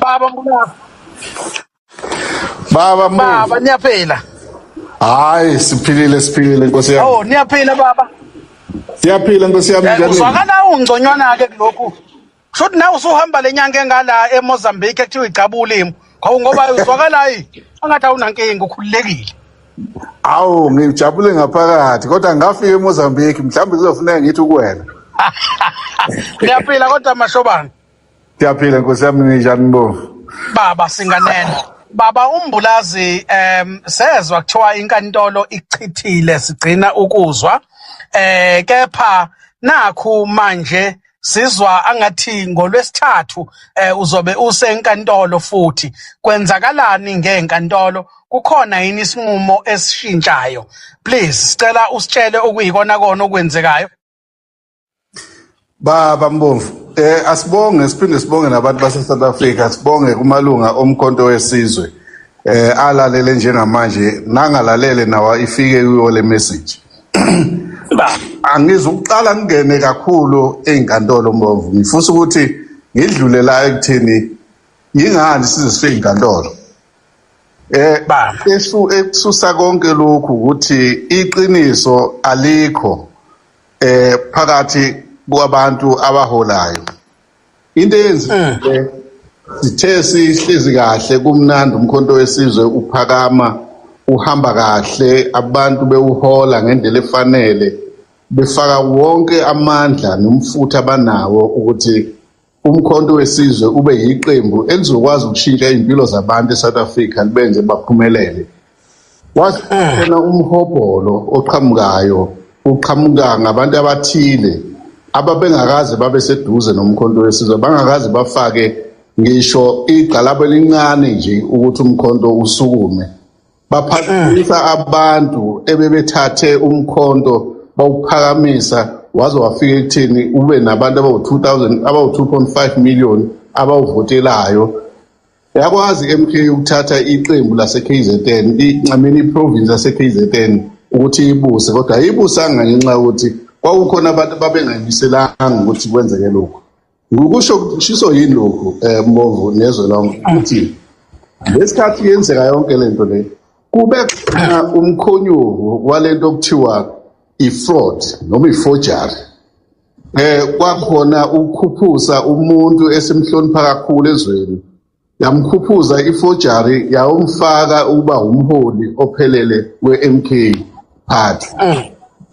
Baba Mbulasi. Baba Mbuzi. Baba niyaphila. Hayi siphilile Nkosi yami. Oh niyaphila baba. Siyaphila Nkosi yami njani? Uzwakala ungconywana ke kulokhu. Shothi nawe usuhamba lenyanga engala eMozambique ekuthiwa igcabulimo. Ngoba uzwakala angathi awunankinga ukhululekile. Awu ngijabule ngaphakathi kodwa ngafika eMozambique mhlawumbe kuzofuneka ngithi kuwena. Niyaphila kodwa mashobani. Siyaphila Nkosi yami njani Mbo? Baba singanene. Baba uMbulazi sezwa kuthiwa inkantolo ichithile sigcina ukuzwa kepha nakhu manje sizwa angathi ngolwesithathu uzobe usenkantolo futhi kwenzakalani ngenkantolo kukhona yini isinqumo esishintshayo please sicela usitshele okuyikona kona okwenzekayo Baba Mbomvu asibonge siphinde sibonge nabantu base South Africa sibonge kumalunga omkhonto wesizwe alalele njengamanje nangalalele nawa ifike kuyo le message angizukuqala ngene kakhulu einkantolo Mbomvu ngifisa ukuthi ngidlule la ekuthini yingani sizifike inkantolo esusa konke lokhu ukuthi iqiniso alikho phakathi kwabantu abaholayo into eyenzile sithe sihlezi kahle kumnandi umkhonto wesizwe uphakama uhamba kahle abantu bewuhola ngendlela efanele befaka wonke amandla nomfutho abanawo ukuthi umkhonto wesizwe ube yiqembu elizokwazi ukushintsha impilo zabantu eSouth Africa libenze baphumelele wasena umhobholo oqhamukayo uqhamuka ngabantu abathile ababengakaze babe seduze nomkhonto wesizwe bangakaze bafake ngisho igqalabo elincane nje ukuthi umkhonto usukume baphathisa abantu ebebethathe umkhonto bawuphakamisa waze wafika ekutheni ube nabantu abawu-2000 abawu-2.5 million abawuvotelayo yakwazi MK ukuthatha iqembu lase-KZN iprovince yase-KZN ukuthi ibuse kodwa ayibusanga ngenxa yokuthi kwakukhona abantu babengayimiselanga ukuthi kwenzeke lokhu kushiso yini lokhu Mbovu nezwe lonke ukuthi lesikhathi yenzeka yonke lento le kube khona umkhonyovu walento okuthiwa i-fraud noma i-forgery kwakhona ukukhuphuza umuntu esimhlonipha kakhulu ezweni yamkhuphuza i-forgery yawumfaka uba umholi ophelele we-MK party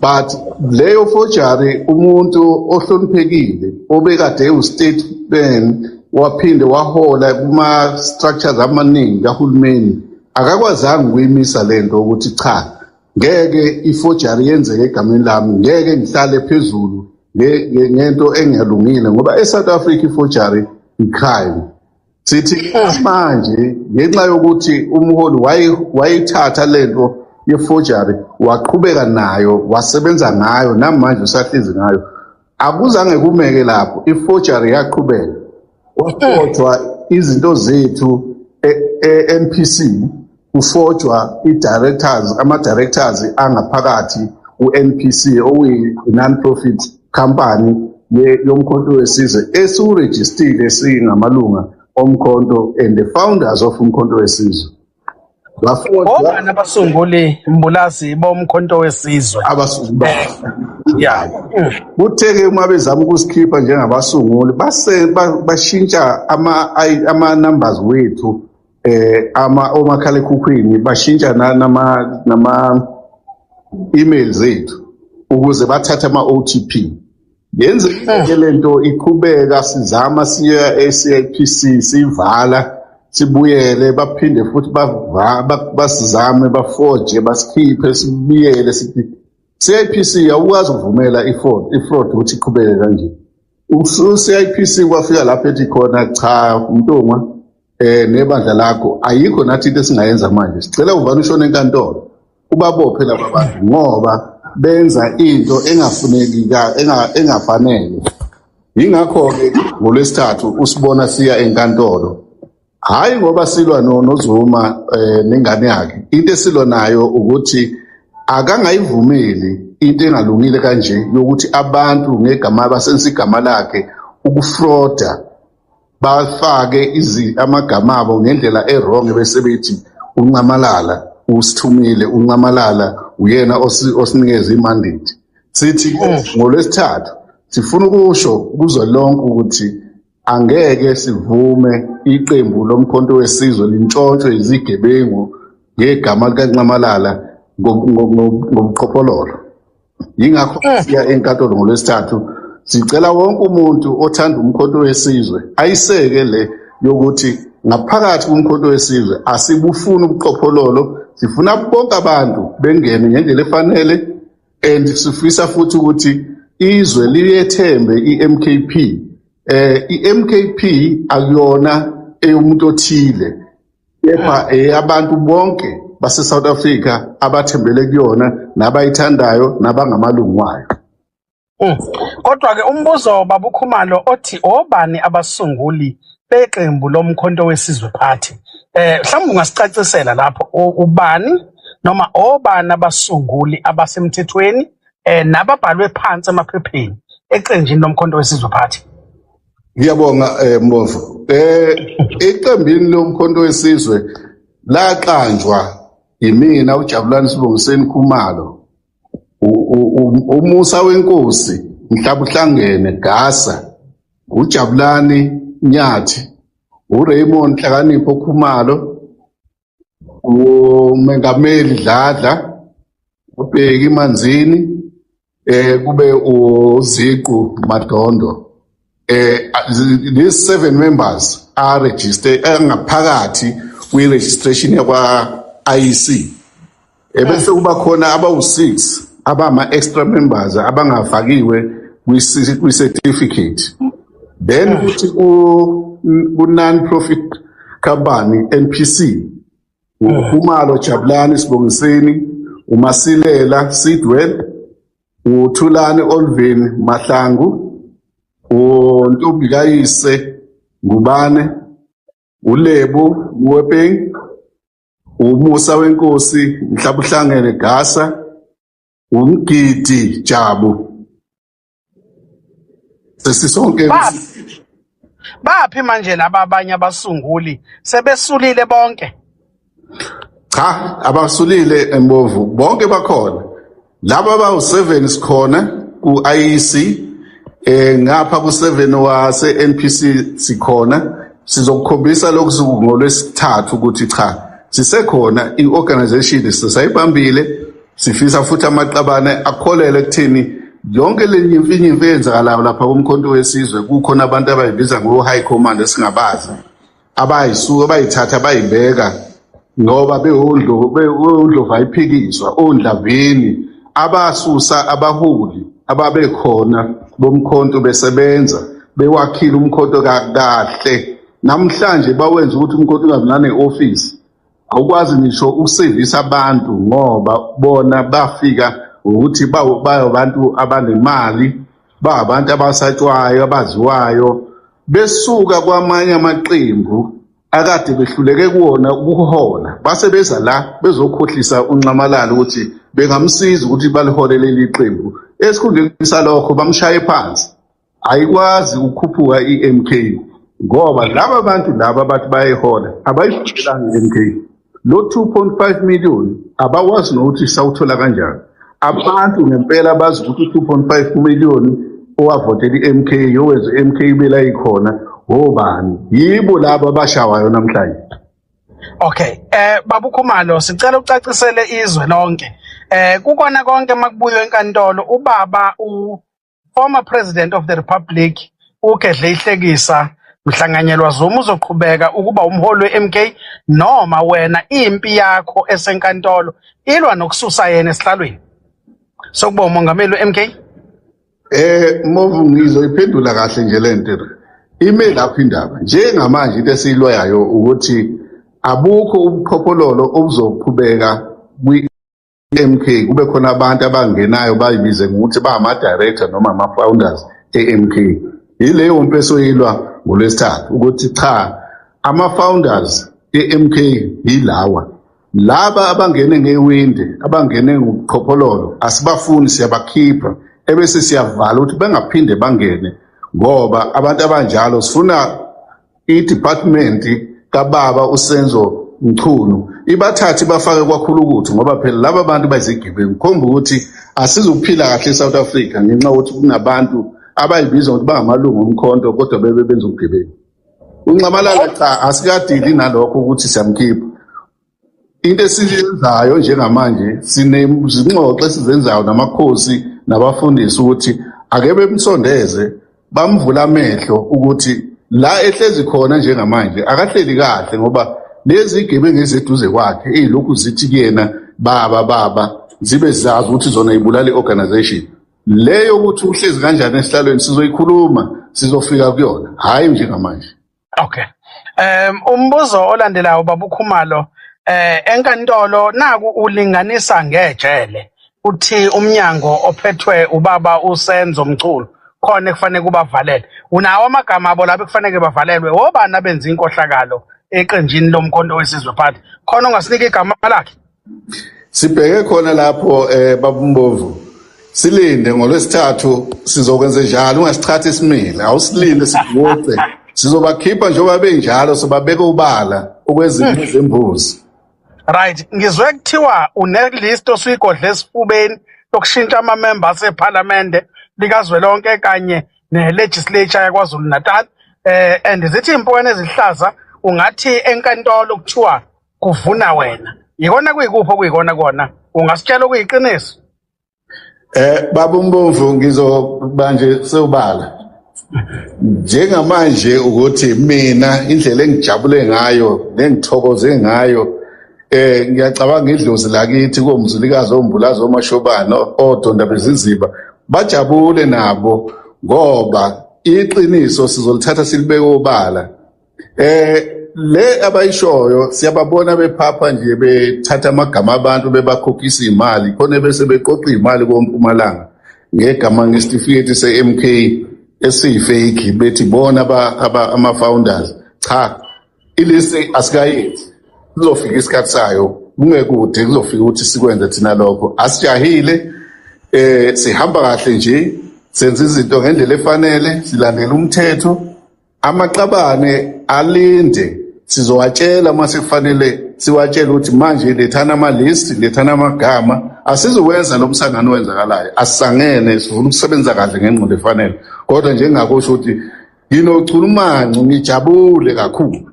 but leyo forgery umuntu ohloniphekile obekade u-statesman waphinde wahola kuma structures amaningi kahulumeni akakwazanga ukuyimisa lento ukuthi cha ngeke i-forgery yenzeke egameni lami ngeke ngihlale phezulu ngento engalungile ngoba eSouth Africa i-forgery i-crime sithi manje ngenxa yokuthi umholi wayithatha lento ye-forgery waqhubeka nayo wasebenza ngayo namanje usahlezi ngayo akuzange kumeke lapho i-forgery yaqhubeka wafojwa izinto zethu e-NPC kufojwa ama-directors angaphakathi u-NPC okuyi-non-profit company yomkhonto wesizwe esiwurejistile singamalunga omkhonto and the founders of umkhonto wesizwe Obani abasunguli Mbulazi bomkhonto wesizwe abasunguli kutheke uma bezama ukusikhipha njengabasunguli bashintsha ama-numbers wethu omakhalekhukhwini bashintsha nama-emails zethu ukuze bathathe ama-OTP yenzeke lento iqhubeka sizama siya e-CIPC sivala sibuyele baphinde futhi basizame bafoje basikhiphe sibuyele sithi CIPC awukwazi ukuvumela i-fraud ukuthi iqhubeke kanje u-CIPC kwafika lapho ethi khona cha Mntungwa nebandla lakho ayikho nathi into esingayenza manje sicela uvana ushone enkantolo ubabophe laba bantu ngoba benza into engafanele yingakho-ke ngolwesithathu usibona siya enkantolo hayi ngoba silwa noZuma nengane yakhe into esilwa nayo ukuthi akangayivumeli into engalungile kanje yokuthi abantu ngegama abasebenzisa igama lakhe ukufroda bafake amagama abo ngendlela errong bese bethi uNcamalala usithumile, uNcamalala uyena osinikeza imandate. Sithi ngoLwesithathu sifuna ukusho kuzwe lonke ukuthi angeke sivume iqembu lomkhonto wesizwe lintshontshwe izigebengu ngegama likaNcamalala ngobuqhophololo. Yingakho siya enkantolo ngoLwesithathu sicela wonke umuntu othanda umkhonto wesizwe ayiseke le yokuthi ngaphakathi kumkhonto wesizwe asibufuni ubuqhophololo, sifuna bonke abantu bengene ngendlela efanele, and sifisa futhi ukuthi izwe liyethembe iMKP. iMKP akuyona eyomuntu othile, kepha eyabantu bonke base South Africa abathembele kuyona nabayithandayo nabangamalungu wayo. Kodwa ke umbuzo baba uKhumalo othi obani abasunguli beqembu lomkhonto wesizwe party? Mhlawumbe ungasicacisela lapho ubani noma obani abasunguli abasemthethweni nababhalwe phansi emaphepheni eqenjini lomkhonto wesizwe party? Ngiyabonga Mbovu. Eqembini lomkhonto wesizwe laqanjwa yimina uJabulani Sibongiseni Khumalo, uMusa Wenkosi Mhlabuhlangene Gasa, uJabulani Nyathi, uRaymond Hlakanipho Khumalo, uMengameli Dladla, uBheki Manzini, kube uZiqu Madondo. These 7 members are registered ngaphakathi kwi-registration yakwa IEC. Bese kuba khona abawu6 abama-extra members abangafakiwe kwi-certificate. Then kuthi ku-non-profit company NPC, uKhumalo Jabulani Sibongiseni, uMasilela Sidwell, uThulani Olvin Mahlangu, uNtobikayise Ngubane, uLebo Mwepeng, uMusa Wenkosi Mhlabuhlangene Gasa, uMgidi Jabu. Sesisonke baphi manje laba abanye abasunguli sebesulile bonke? Cha, abasulile Mbovu bonke bakhona. Laba abawu7 sikhona ku-IEC, ngapha ku7 wase NPC sikhona. Sizokukhombisa lokhu ngoLwesithathu ukuthi cha sisekhona i-organization sisayibambile, sifisa futhi amaqabane akholele ekutheni yonke le nyimfinyimfi eyenzakalayo lapha kumkhonto wesizwe kukhona abantu abayibiza ngo-high command esingabazi abayisuka abayithatha bayibeka ngoba beondlovu ayiphikiswa ondlavini abasusa abaholi ababekhona bomkhonto besebenza bewakhile umkhonto kahle. Namhlanje bawenza ukuthi umkhonto ungabi nane-office, awukwazi ngisho ukusevisa abantu ngoba bona bafika ukuthi bayabantu abanemali, bayabantu abasatshwayo abaziwayo, besuka kwamanye amaqembu akade behluleke kuwona ukuhola, base beza la bezokhohlisa uNcamalala ukuthi bengamsiza ukuthi balihole leli qembu. Esikhundleni salokho bamshaye phansi, ayikwazi ukukhuphuka iMK ngoba laba bantu laba bathi bayihola abayifikelanga iMK. Lo 2.5 million abakwazi nokuthi sawuthola kanjani. Abantu ngempela bazi ukuthi 2.5 million owavotela iMK yowenza iMK ibela ikhona obani, yibo laba abashawayo namhlanje. Okay, baba uKhumalo sicela ucacisele izwe lonke. Kukona konke makubuyo enkantolo ubaba former president of the republic uGedle Ihlekisa Mhlanganyelwa Zuma uzoqhubeka ukuba umholi weMK noma wena impi yakho esenkantolo ilwa nokususa yena esihlalweni sokuba umongameli weMK? Mbovu ngizoyiphendula kahle nje lento. Ime lapho indaba njengamanje into esiyilwayo ukuthi abukho ubuqhophololo obuzoqhubeka kwi-MK, kube khona abantu abangenayo bayibize ngokuthi bangama-director noma ama-founders e-MK. Yileyo mpeso esoyilwa ngoLwesithathu ukuthi cha, ama-founders e-MK yilawa. Laba abangene ngewindi, abangene ngobuqhophololo asibafuni, siyabakhipha ebese siyavala ukuthi bengaphinde bangene ngoba abantu abanjalo sifuna i-department kababa uSenzo Mchunu ibathathi bafake kwakhulukuthi ngoba phela laba bantu bayizigebengu khomba ukuthi asizuphila kahle eSouth Africa ngenxa ukuthi kunabantu abayibiza ukuthi bangamalungu omkhonto kodwa bebe benza ubugebengu. uNcamalala cha asikadili nalokho ukuthi siyamkhipha. Into esiyenzayo njengamanje sinezingxoxo esizenzayo namakhosi nabafundisi ukuthi ake bemsondeze bamvula amehlo ukuthi la ehlezi khona njengamanje akahleli kahle ngoba lezi igebengu eziseduze kwakhe ezilokhu zithi kuyena baba zibe zazi ukuthi zona ibulala iorganization leyo ukuthi uhlezi kanjani esihlalweni sizoyikhuluma sizofika kuyona hayi njengamanje. Okay. Umbuzo olandelayo baba uKhumalo enkantolo naku ulinganisa ngejele uthi umnyango ophethwe ubaba uSenzo Mchunu khona kufanele kubavalele unawo amagama abo lapho kufanele bavalelwe obani abenza inkohlakalo eqenjini lomkhonto wesizwe phansi khona ungasinika igama lakhe. Sibheke khona lapho babumbovu silinde ngolwesithathu sizokwenza njalo ungasithatha isimile awusilinde sivuke sizobakhipha njengoba benjalo sobabeka ubala okwezinto zembuzi. Right, ngizwe kuthiwa unelist osuyigodla esifubeni yokushintsha ama-members eParliament likazwelonke kanye ne-legislature yaKwaZulu Natal and zithi impukane ezihlaza ungathi enkantolo kuthiwa kuvuna wena yikona kuyikuphi okuyikona kona ungasitshela okuyiqiniso. Baba uMbovu ngizobanje sewubala njengamanje ukuthi mina indlela engijabule ngayo nengithokoze ngayo ngiyacabanga idlozi lakithi komzulikazi ombulazi omashobano odonda beziziba bajabule nabo ngoba iqiniso sizolithatha silibeke obala. Le abayishoyo siyababona bephapha nje bethatha amagama abantu bebakhokhisa imali khona bese beqoqa imali koMpumalanga ngegama ngesitifiketi seMK esiyifake bethi bona ama founders cha ilise asikayethi kuzofika isikhathi sayo kungekude kuzofika ukuthi sikwenze thina lokho asijahile sihamba kahle nje senza izinto ngendlela efanele silandela umthetho amaqabane alinde sizowatshela mase kufanele siwatshela ukuthi manje lethana ama-list lethana amagama asizokwenza lo msangano wenzakalayo asisangene sifuna ukusebenza kahle ngengqondo efanele kodwa nje ngingakosho ukuthi nginochulumanco ngijabule kakhulu.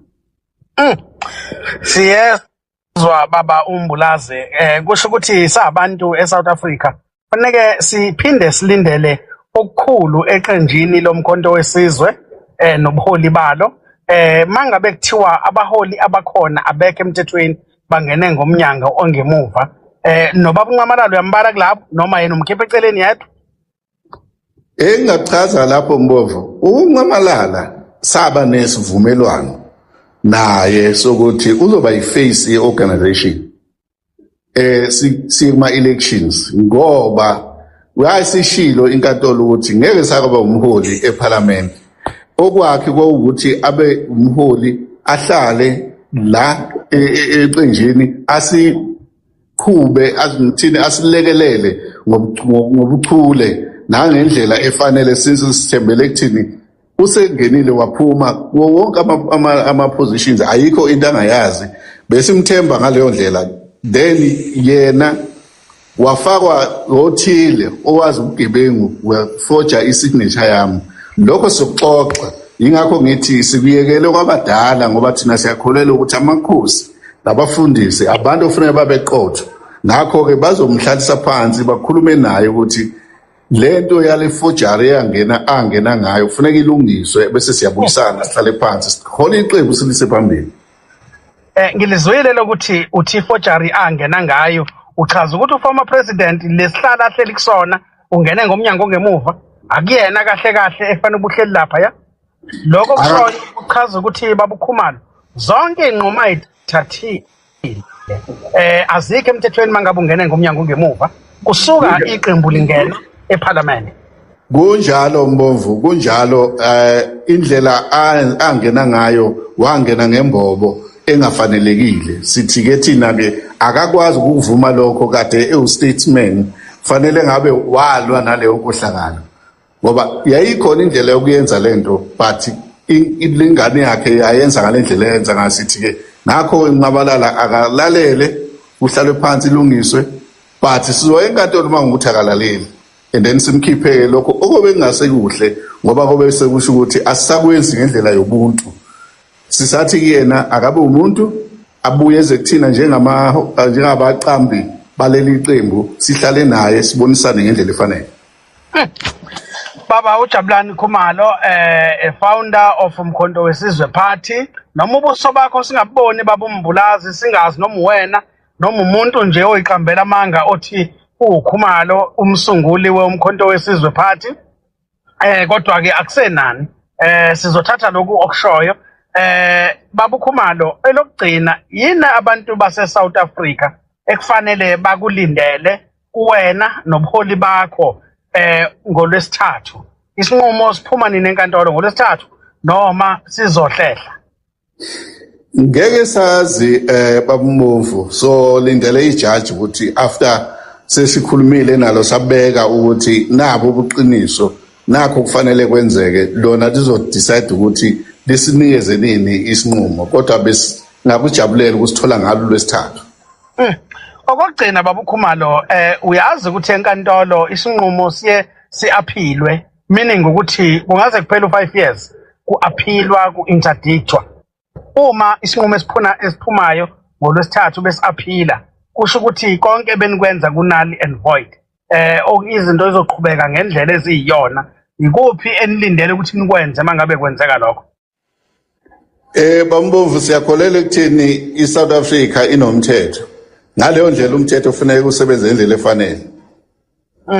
Siyezwa baba uMbulaze kusho ukuthi sabantu eSouth Africa fanele siphinde silindele okukhulu eqenjini lomkhonto wesizwe nobuholi balo mangabe kuthiwa abaholi abakhona abekho emthethweni bangene ngomnyango ongemuva nobaba uNcamalala uyambala kulapho noma yena umkhipha eceleni yedwa. Engingachaza lapho Mbovu uNcamalala saba nesivumelwano naye sokuthi uzoba yiface yeorganization sikuma elections ngoba uyasishilo inkantolo ukuthi ngeke sakaba umholi eParliament okwakhe kwawukuthi abe umholi ahlale la eqenjini asikhube azithini asilekelele ngobuchule nangendlela efanele since sithembele kuthini usengenile waphuma wonke ama positions ayikho into angayazi besimthemba ngaleyo ndlela then yena wafakwa othile owazi ubugebengu weforja isignature yami lokho sokuxoxa ingakho ngithi sikuyekele kwabadala ngoba thina siyakholelwa ukuthi amakhosi nabafundisi abantu ofanele babeqotho ngakho ke bazomhlalisa phansi bakhulume naye ukuthi lento yale forgery angena ngayo kufanele ilungiswe bese siyabuyisana sihlale phansi sikhole iqembu silise phambili. Ngilizwile ukuthi uthi forgery angena ngayo uchaza ukuthi uformer president lesihlala ahleli kusona ungene ngomnyango ongemuva akuyena kahle kahle efanele ubuhleli lapha ya lokho kusho uchaza ukuthi baba uKhumalo zonke inqomo ayithathile azikho emthethweni mangabe ungene ngomnyango ongemuva kusuka iqembu lingena eParliament. Kunjalo Mbovu kunjalo indlela angena ngayo wangena ngembobo engafanelekile sithi ke thina ke akakwazi ukuvuma lokho kade ewustatesman fanele ngabe walwa naleyo nkohlakalo ngoba yayikhona indlela yokuyenza lento but ilingane yakhe ayenza ngalendlela eyenza ngasithi ke ngakho inqabalala akalalele uhlalwe phansi ilungiswe but sizoya enkantolo mangukuthi akalaleli and then simkhiphe lokho okobe kungasekuhle ngoba kobe sekusho ukuthi asisakwenzi ngendlela yobuntu sisathi kuyena akabe umuntu abuye eze kuthina njengabaqambi baleli qembu sihlale naye sibonisane ngendlela efanele. Baba uJabulani Khumalo founder of Umkhonto Wesizwe Party noma ubuso bakho singaboni baba uMbulazi singazi noma wena noma umuntu nje oyiqambela amanga othi uKhumalo umsunguli weUmkhonto Wesizwe Party kodwa ke akusenani sizothatha lokhu okushoyo baba uKhumalo elokugcina yini abantu base South Africa ekufanele bakulindele kuwena nobuholi bakho ngolwesithathu isinqumo siphuma nini enkantolo ngolwesithathu noma sizohlehla ngeke sazi babumvu so lindele ijaji ukuthi after sesikhulumile nalo sabeka ukuthi nabo ubuqiniso nakho kufanele kwenzeke lona lizodecide ukuthi lisinikeze nini isinqumo kodwa ngakujabulela ukusithola ngalo lwesithathu. Okugcina baba uKhumalo uyazi ukuthi enkantolo isinqumo siaphilwe meaning ukuthi kungaze kuphele u5 years kuaphilwa kuinterdictwa uma isinqumo esiphumayo ngolwesithathu besiaphila kusho ukuthi konke benikwenza kunali and void izinto ezoqhubeka ngendlela eziyiyona ikuphi enilindele ukuthi nikwenze mangabe kwenzeka lokho. Bambovu siyakholela ekuthini iSouth Africa inomthetho ngaleyo ndlela umthetho ufanele usebenze ngendlela efanele.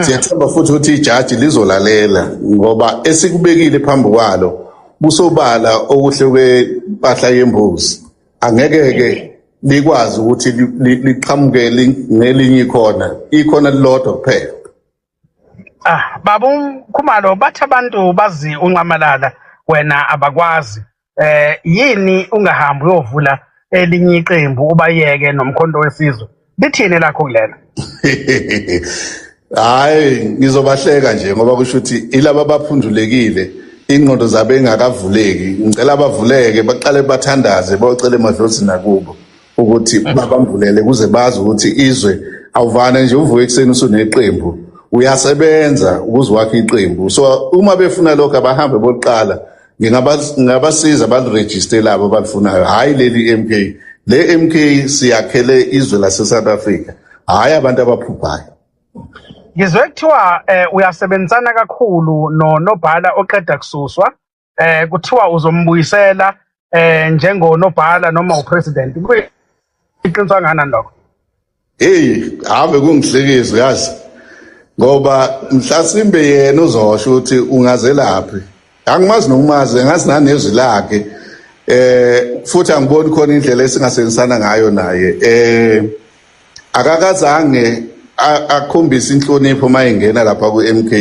Siyathemba futhi ukuthi ijaji lizolalela ngoba esikubekile phambi kwalo busobala okuhle kwempahla yembuzi angeke ke likwazi ukuthi liqhamuke ngelinye ikhona lilodwa kuphela. Baba uKhumalo bathi abantu bazi unqamalala wena abakwazi yini ungahambi uyovula elinye iqembu ubayeke nomkhonto wesizwe lithini lakho kulela? Hayi ngizobahleka nje ngoba kusho ukuthi ilaba abaphundulekile ingqondo zabe engakavuleki ngicela bavuleke baqale bathandaze bacele emadlozini nakubo ukuthi babambulele kuze bazi ukuthi izwe awuvane nje uvuke ekseni usuneqembu uyasebenza ukuze wakhe iqembu so uma befuna lokho abahambe boqala ngingabasiza baliregister labo abafunayo hayi leli MK le MK siyakhele izwe lase South Africa hayi abantu abaphuphayo. Ngizwe kuthiwa uyasebenzana kakhulu nonobhala oqeda kususwa kuthiwa uzombuyisela njengonobhala noma upresident iqiniswa ngana lokho. Hambe kungihlekisa yazi ngoba mhlasimbe yena uzosho ukuthi ungaze laphi angimazi nokumazi ngazi nanezwi lakhe futhi angiboni khona indlela esingasebenzisana ngayo naye akakazange akhombisa inhlonipho mayengena lapha ku-MK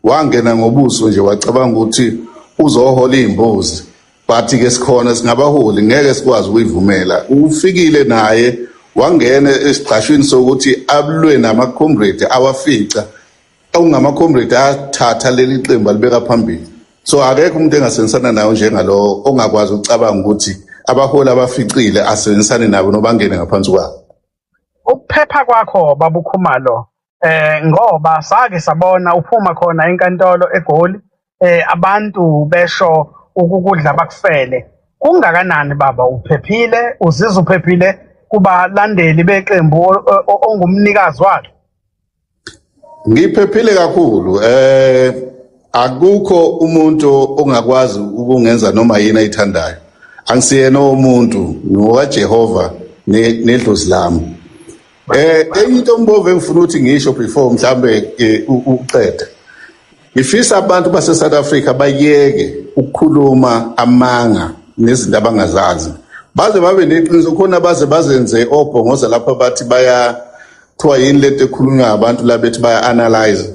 wangena ngobuso nje wacabanga ukuthi uzohola imbuzi but ke sikhona singabaholi ngeke sikwazi ukuyivumela ufikile naye wangena esiqashweni sokuthi abulwe nama-comrade awafica okungama-comrade athatha leli qembu alibeka phambili so akekho umuntu engasebenzisana nayo njengalo ongakwazi ukucabanga ukuthi abaholi abaficile asebenzisane nabo nobangene ngaphansi kwabo. Ukuphepha kwakho baba uKhumalo ngoba sake sabona uphuma khona enkantolo eGoli abantu besho ukukudla bakufele kungakanani baba uphephile uzizwa uphephile kubalandeli beqembu ongumnikazi wakhe? Ngiphephile kakhulu akukho umuntu ongakwazi ukungenza noma yini ayithandayo angisiyena umuntu ngokaJehova nedlozi lami. Enye into Mbovu engifuna ukuthi ngisho before mhlambe uqeda ngifisa abantu base South Africa bayeke ukukhuluma amanga nezinto abangazazi baze babe neqiniso khona bazenze obhongoza lapha bathi bayathiwa yini lento ekhulunywa abantu la bethi baya analyze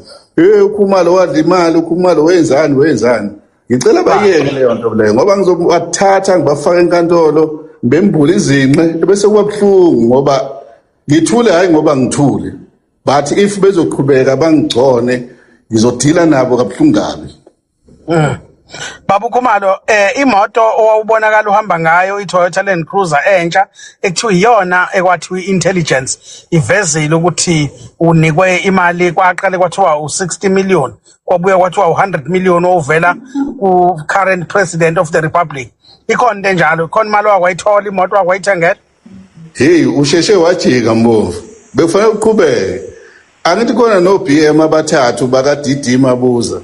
uKhumalo wadla imali uKhumalo wenzani ngicela bayeke leyo nto leyo ngoba ngizobathatha ngibafaka enkantolo bembula izinqe bese kubabuhlungu ngoba ngithule hayi ngoba ngithule but if bezoqhubeka bangigcone ngizodila nabo kabuhlungu kabi. Baba Khumalo, imoto owawubonakala uhamba ngayo iToyota Land Cruiser entsha ekuthiwa iyona ekwathiwa intelligence ivezile ukuthi unikwe imali kwaqale kwathiwa u60 million kwabuye kwathiwa u100 million ovela ku current president of the republic. Ikhona into enjalo, khona imali wakwayithola imoto wakwayithengela? Hey, usheshe wajika Mbovu. Bekufanele uqhubeke. Angithi khona no BM abathathu baka DD Mabuza.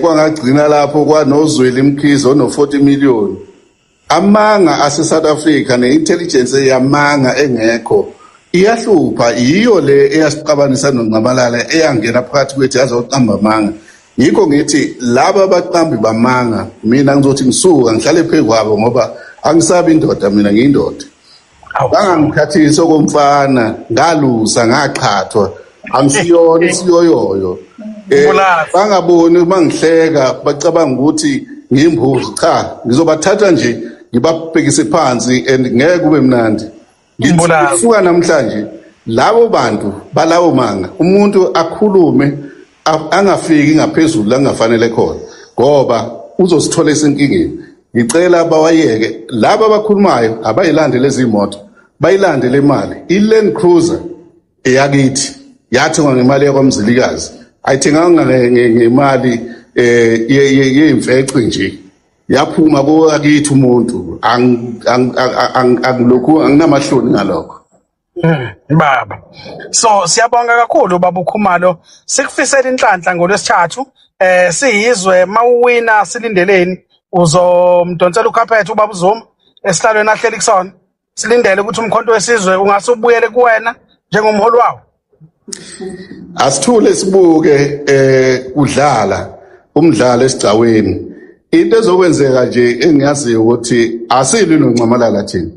Kwangagcina lapho kwanozweli Mkhize no 40 million. Amanga ase South Africa neintelligence yamanga engekho. Iyahlupha iyo le eyasiqabanisa noNcamalala eyangena phakathi kwethu yazoqamba amanga. Yikho ngithi laba abaqambi bamanga mina ngizothi ngisuka ngihlale phezu kwabo ngoba angisabi indoda mina ngiyindoda. Bangangikhathisa komfana ngalusa ngaqhathwa angisiyona isiyoyoyo. Bangaboni uma ngihleka bacabanga ukuthi ngimbuzi, cha ngizobathatha nje ngibabhekise phansi and ngeke kube mnandi. Ngisuka namhlanje labo bantu balawo manga umuntu akhulume angafiki ngaphezulu la ngafanele khona ngoba uzosithola esenkingeni. Ngicela abawayeke laba abakhulumayo abayilande lezi moto bayilande le mali. iLand Cruiser eyakithi yathengwa ngemali yakwamzilikazi, ayithenganga ngemali yemfece nje, yaphuma kowakithi umuntu. Angilokhu anginamahloni ngalokho. Baba, so siyabonga kakhulu Baba Khumalo, sikufisela inhlanhla ngolwesithathu. Siyizwe mawuwina silindeleni uzomdonsela ukhaphethe ubaba uZuma esihlalweni ahleli kusona. Silindele ukuthi umkhonto wesizwe ungase ubuyele kuwena njengomholi wawo. Asithule sibuke udlala umdlalo esigcaweni. Into ezokwenzeka nje engiyaziyo ukuthi asili noNcamalala thina.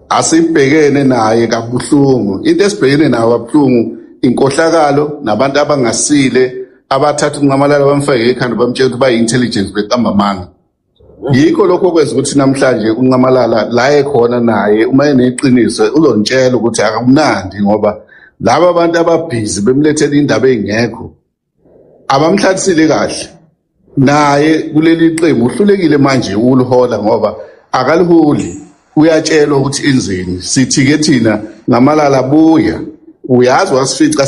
Asibhekene naye kabuhlungu. Into esibhekene nayo kabuhlungu inkohlakalo nabantu abangasile abathatha uNcamalala bamfake ekhanda bamtshela ukuthi bayi-intelligence beqamba amanga. Yikho lokho kwenza ukuthi namhlanje uNcamalala la ekhona naye uma eneqiniso uzontshela ukuthi akamnandi ngoba laba abantu ababhizi bemlethela indaba engekho abamhlatsile kahle. Naye kuleli qembu uhlulekile manje ukulihola ngoba akaliholi. Uyatshelwa ukuthi enzeni. Sithi-ke thina Ncamalala buya, uyazi wasifica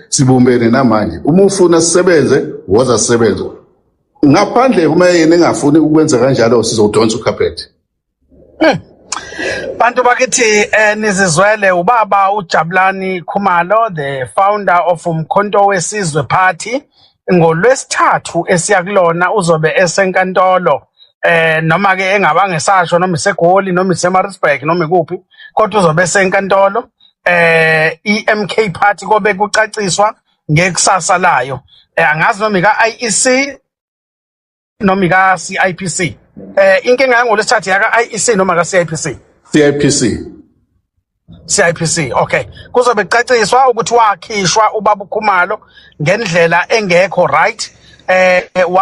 sibumbene namanje. Uma ufuna sisebenze woza sisebenze. Ngaphandle uma yena engafuni ukwenza kanjalo sizodonsa ukhaphethe. Bantu bakithi nizizwele ubaba uJabulani Khumalo, the founder of Umkhonto Wesizwe Party. NgoLwesithathu esiyakulona uzobe esenkantolo noma ke engabanga esasho noma iseGoli noma iseMaritzburg noma ikuphi kodwa uzobe esenkantolo. iMK Party kobe kucaciswa ngekusasa layo. Angazi noma ika-IEC noma ika-CIPC. Inkinga yangoLwesithathu yaka-IEC noma ka-CIPC? CIPC, okay. Kuzobe kucaciswa ukuthi wakhishwa ubaba Khumalo ngendlela engekho right.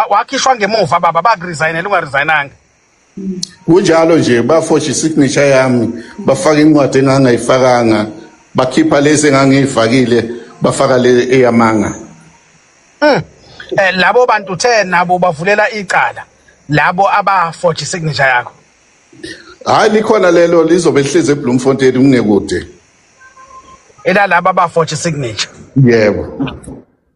Wakhishwa ngemuva baba bakuresignela ungaresignanga. Kunjalo nje baforge isignature yami bafaka incwadi engangayifakanga bakhipha lezi engangiyifakile bafaka le eyamanga. Labo bantu 10 nabo bavulela icala labo abaforge isignature yakho. Hayi likhona lelo lizobe lihleze eBloemfontein ungekude. Ela laba abaforge isignature. Yebo.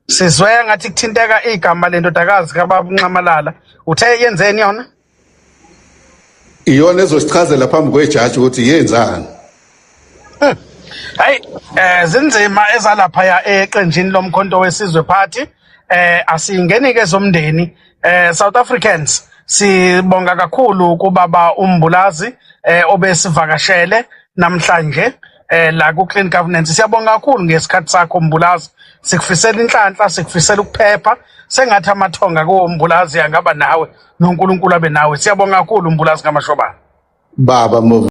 Sizwe ngathi kuthinteka igama lendodakazi kaBaba uNcamalala. Uthe yenzeni yona? Iyona ezosichazela phambi kwejaji ukuthi yenzani. Hayi zinzima ezalapha ya eqenjini lomkhonto wesizwe party. Asingenike zomndeni South Africans. Sibonga kakhulu kubaba uMbulazi obesivakashele namhlanje la ku Clean Governance. Siyabonga kakhulu ngesikhathi sakho Mbulazi. Sikufisela inhlanhla, sikufisela ukuphepha. Sengathi amathonga kuMbulazi angaba nawe noNkulunkulu abe nawe. Siyabonga kakhulu Mbulazi kaMashobana. Baba